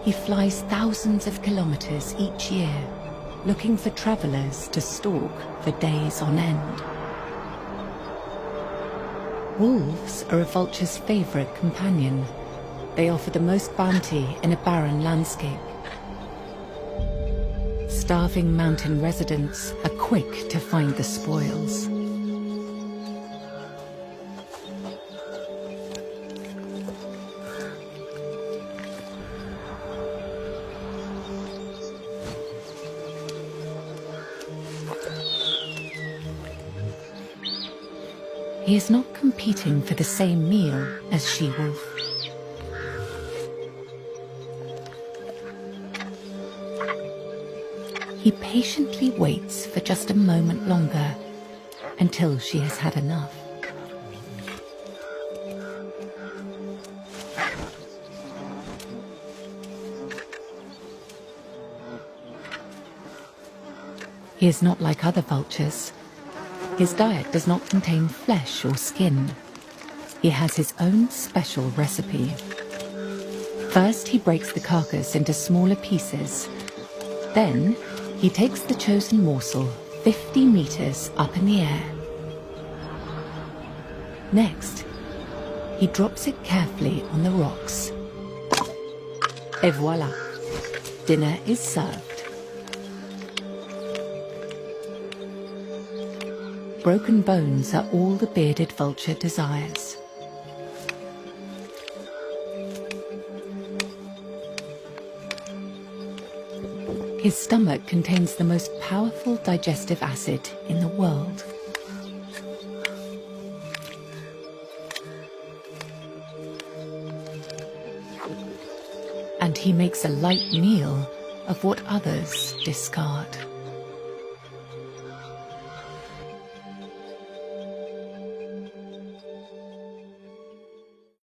He flies thousands of kilometers each year, looking for travelers to stalk for days on end. Wolves are a vulture's favorite companion. They offer the most bounty in a barren landscape. Starving mountain residents are quick to find the spoils. He is not competing for the same meal as she-wolf. He patiently waits for just a moment longer, until she has had enough. He is not like other vultures. His diet does not contain flesh or skin. He has his own special recipe. First, he breaks the carcass into smaller pieces. Then, he takes the chosen morsel 50 meters up in the air. Next, he drops it carefully on the rocks. Et voilà, dinner is served. Broken bones are all the bearded vulture desires. His stomach contains the most powerful digestive acid in the world. And he makes a light meal of what others discard.